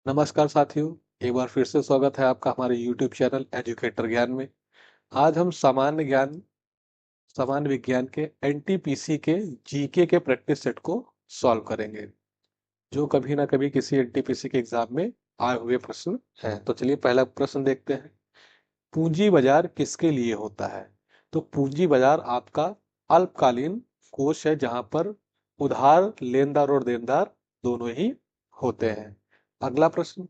नमस्कार साथियों। एक बार फिर से स्वागत है आपका हमारे YouTube चैनल एजुकेटर ज्ञान में। आज हम सामान्य विज्ञान के एनटीपीसी के जीके के प्रैक्टिस सेट को सॉल्व करेंगे, जो कभी ना कभी किसी एनटीपीसी के एग्जाम में आए हुए प्रश्न हैं। तो चलिए पहला प्रश्न देखते हैं। पूंजी बाजार किसके लिए होता है? तो पूंजी बाजार आपका अल्पकालीन कोष है, जहां पर उधार लेनदार और देनदार दोनों ही होते हैं। अगला प्रश्न।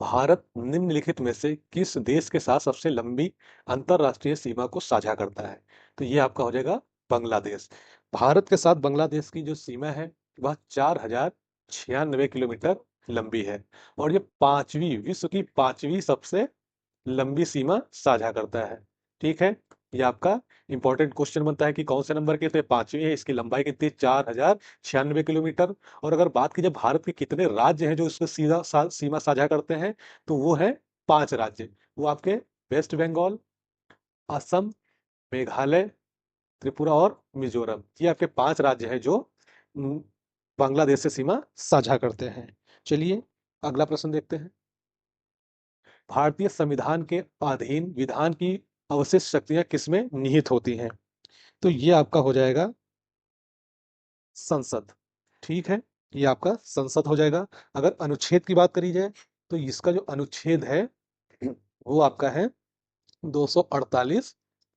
भारत निम्नलिखित में से किस देश के साथ सबसे लंबी अंतरराष्ट्रीय सीमा को साझा करता है? तो ये आपका हो जाएगा बांग्लादेश। भारत के साथ बांग्लादेश की जो सीमा है वह 4096 किलोमीटर लंबी है, और ये पांचवी विश्व की पांचवी सबसे लंबी सीमा साझा करता है। ठीक है। ये आपका इंपॉर्टेंट क्वेश्चन बनता है कि कौन से नंबर के, तो ये पांचवी है। इसकी लंबाई कितनी है? 4096 किलोमीटर। और अगर बात की जाए भारत के कितने राज्य हैं जो इससे सीमा साझा करते हैं, तो वो है 5 राज्य। वो आपके वेस्ट बंगाल, असम, मेघालय, त्रिपुरा और मिजोरम। ये आपके 5 राज्य हैं जो न, बांग्लादेश से सीमा साझा करते हैं। चलिए अगला प्रश्न देखते हैं। भारतीय संविधान के अधीन विधान की अवशिष्ट शक्तियां किसमें निहित होती हैं? तो ये आपका हो जाएगा संसद। ठीक है, ये आपका संसद हो जाएगा। अगर अनुच्छेद की बात करी जाए, तो इसका जो अनुच्छेद है वो आपका है 248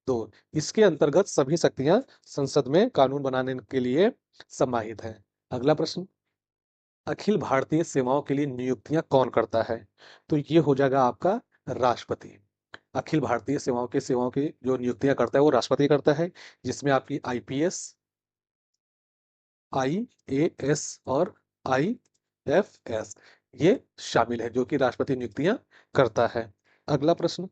दो। इसके अंतर्गत सभी शक्तियां संसद में कानून बनाने के लिए समाहित हैं। अगला प्रश्न। अखिल भारतीय सेवाओं के लिए नियुक्तियां कौन करता है? तो ये हो जाएगा आपका राष्ट्रपति। अखिल भारतीय सेवाओं की जो नियुक्तियां करता है वो राष्ट्रपति करता है, जिसमें आपकी आईपीएस, आईएएस और आईएफएस ये शामिल है, जो कि राष्ट्रपति नियुक्तियां करता है। अगला प्रश्न।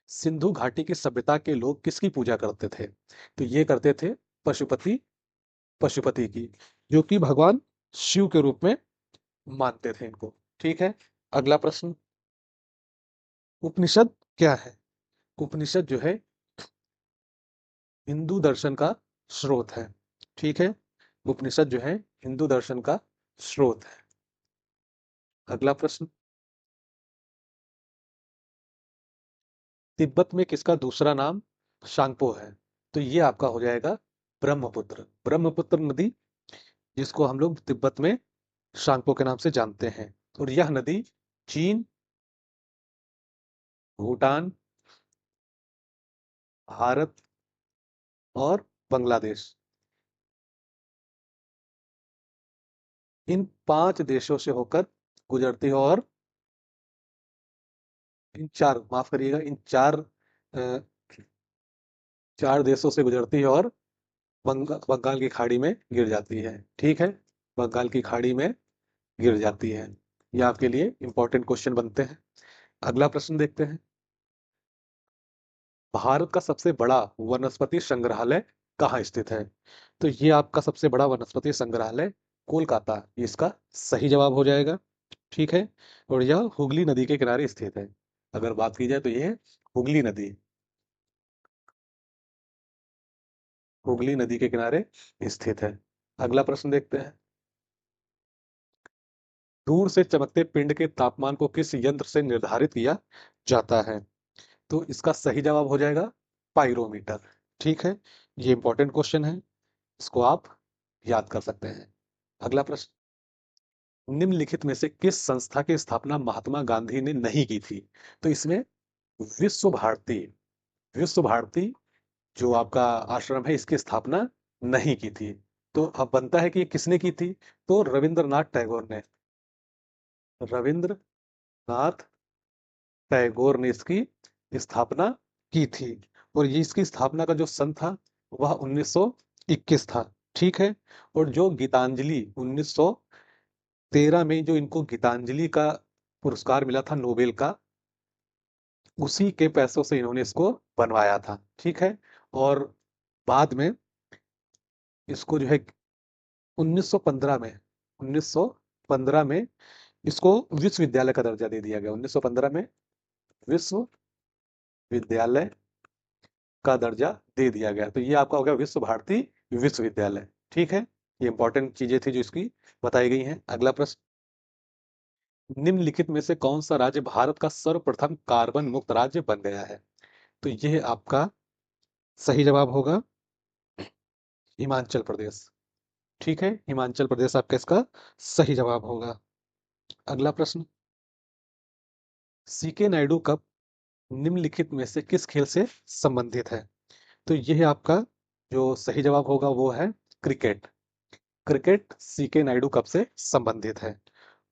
सिंधु घाटी की सभ्यता के लोग किसकी पूजा करते थे? तो ये करते थे पशुपति पशुपति की, जो कि भगवान शिव के रूप में मानते थे इनको। ठीक है। अगला प्रश्न। उपनिषद क्या है? उपनिषद जो है हिंदू दर्शन का स्रोत है। ठीक है। उपनिषद जो है हिंदू दर्शन का स्रोत है। अगला प्रश्न। तिब्बत में किसका दूसरा नाम शांगपो है? तो ये आपका हो जाएगा ब्रह्मपुत्र। ब्रह्मपुत्र नदी, जिसको हम लोग तिब्बत में शांगपो के नाम से जानते हैं। और यह नदी चीन, भूटान, भारत और बांग्लादेश, इन 5 देशों से होकर गुजरती है। और इन चार, माफ करिएगा, इन अ, 4 देशों से गुजरती है और बंगाल की खाड़ी में गिर जाती है। ठीक है। बंगाल की खाड़ी में गिर जाती है। ये आपके लिए इंपॉर्टेंट क्वेश्चन बनते हैं। अगला प्रश्न देखते हैं। भारत का सबसे बड़ा वनस्पति संग्रहालय कहाँ स्थित है? तो ये आपका सबसे बड़ा वनस्पति संग्रहालय कोलकाता, ये इसका सही जवाब हो जाएगा। ठीक है। और यह हुगली नदी के किनारे स्थित है। अगर बात की जाए तो यह है हुगली नदी। हुगली नदी के किनारे स्थित है। अगला प्रश्न देखते हैं। दूर से चमकते पिंड के तापमान को किस यंत्र से निर्धारित किया जाता है? तो इसका सही जवाब हो जाएगा पाइरोमीटर। ठीक है। ये इंपॉर्टेंट क्वेश्चन है, इसको आप याद कर सकते हैं। अगला प्रश्न। निम्नलिखित में से किस संस्था की स्थापना महात्मा गांधी ने नहीं की थी? तो इसमें विश्व भारती विश्व भारती जो आपका आश्रम है, इसकी स्थापना नहीं की थी। तो अब बनता है कि ये किसने की थी? तो रविंद्रनाथ टैगोर ने। रविंद्रनाथ टैगोर ने इसकी स्थापना की थी। और ये इसकी स्थापना का जो सन था वह 1921 था। ठीक है। और जो गीतांजलि 1913 में जो इनको गीतांजलि का पुरस्कार मिला था नोबेल का, उसी के पैसों से इन्होंने इसको बनवाया था। ठीक है। और बाद में इसको जो है 1915 में 1915 में इसको विश्वविद्यालय का दर्जा दे दिया गया। 1915 में विश्वविद्यालय का दर्जा दे दिया गया। तो ये आपका हो गया विश्व भारती विश्वविद्यालय। ठीक है। ये इंपॉर्टेंट चीजें थी जो इसकी बताई गई हैं। अगला प्रश्न। निम्नलिखित में से कौन सा राज्य भारत का सर्वप्रथम कार्बन मुक्त राज्य बन गया है? तो यह आपका सही जवाब होगा हिमाचल प्रदेश। ठीक है, हिमाचल प्रदेश आपका इसका सही जवाब होगा। अगला प्रश्न, सीके नायडू कप निम्नलिखित में से किस खेल से संबंधित है? तो यह आपका जो सही जवाब होगा वो है cricket. Cricket C K Naidu cup से संबंधित है।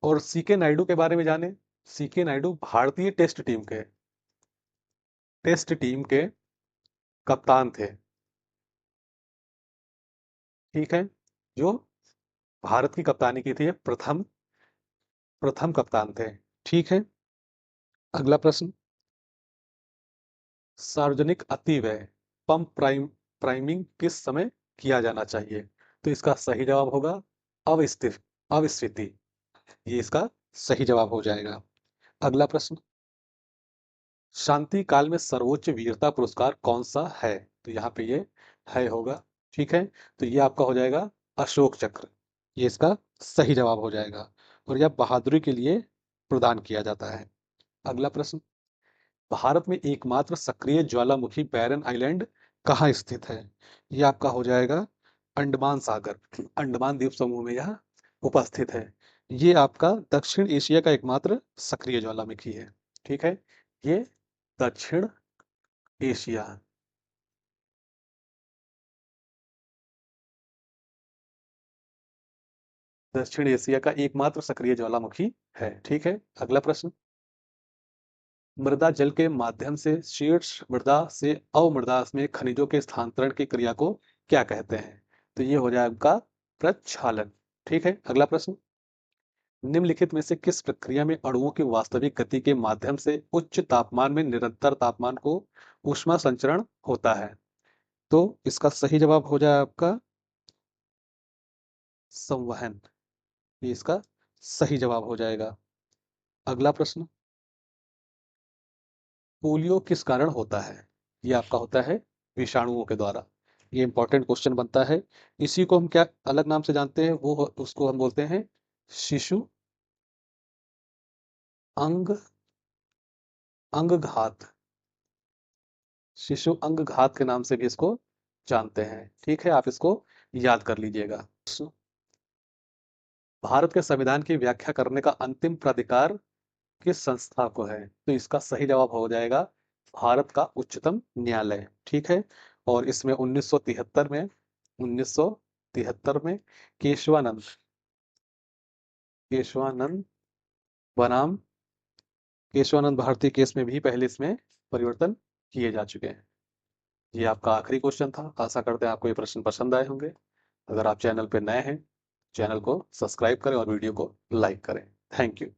और सीके नायडू के बारे में जाने, सीके नायडू भारतीय टेस्ट टीम के कप्तान थे। ठीक है, जो भारत की कप्तानी की थी, ये प्रथम प्रथम कप्तान थे। ठीक है, अगला प्रश्न, सार्वजनिक अतिव्यय प्राइमिंग किस समय किया जाना चाहिए? तो इसका सही जवाब होगा अविस्फीति। ये इसका सही जवाब हो जाएगा। अगला प्रश्न, शांति काल में सर्वोच्च वीरता पुरस्कार कौन सा है? तो यहाँ पे ये है होगा। ठीक है, तो ये आपका हो जाएगा अशोक चक्र। ये इसका सही जवाब हो जाएगा और यह बहादुरी के लिए प्रदान किया जाता है। अगला प्रश्न, भारत में एकमात्र सक्रिय ज्वालामुखी बैरन आइलैंड कहाँ स्थित है? यह आपका हो जाएगा अंडमान सागर, अंडमान द्वीप समूह में यह उपस्थित है। ये आपका दक्षिण एशिया का एकमात्र सक्रिय ज्वालामुखी है। ठीक है, ये दक्षिण एशिया दक्षिण एशिया का एकमात्र सक्रिय ज्वालामुखी है। ठीक है, अगला प्रश्न, मृदा जल के माध्यम से शीर्ष मृदा से अवमृदा में खनिजों के स्थानांतरण की क्रिया को क्या कहते हैं? तो ये हो जाएगा आपका प्रक्षालन। ठीक है, अगला प्रश्न, निम्नलिखित में से किस प्रक्रिया में अणुओं की वास्तविक गति के माध्यम से उच्च तापमान में निरंतर तापमान को ऊष्मा संचरण होता है? तो इसका सही जवाब हो जाए आपका संवहन। ये इसका सही जवाब हो जाएगा। अगला प्रश्न, पोलियो किस कारण होता है? ये आपका होता है विषाणुओं के द्वारा। ये इंपॉर्टेंट क्वेश्चन बनता है। इसी को हम क्या अलग नाम से जानते हैं, वो उसको हम बोलते हैं शिशु अंग अंगघात। शिशु अंगघात के नाम से भी इसको जानते हैं। ठीक है, आप इसको याद कर लीजिएगा। भारत के संविधान की व्याख्या करने का अंतिम प्राधिकार किस संस्था को है? तो इसका सही जवाब हो जाएगा भारत का उच्चतम न्यायालय। ठीक है, और इसमें 1973 में केशवानंद केशवानंद बनाम केशवानंद भारती केस में भी पहले इसमें परिवर्तन किए जा चुके हैं। ये आपका आखिरी क्वेश्चन था। आशा करते हैं आपको ये प्रश्न पसंद आए होंगे। अगर आप चैनल पे नए हैं, चैनल को सब्सक्राइब करें और वीडियो को लाइक करें। Thank you.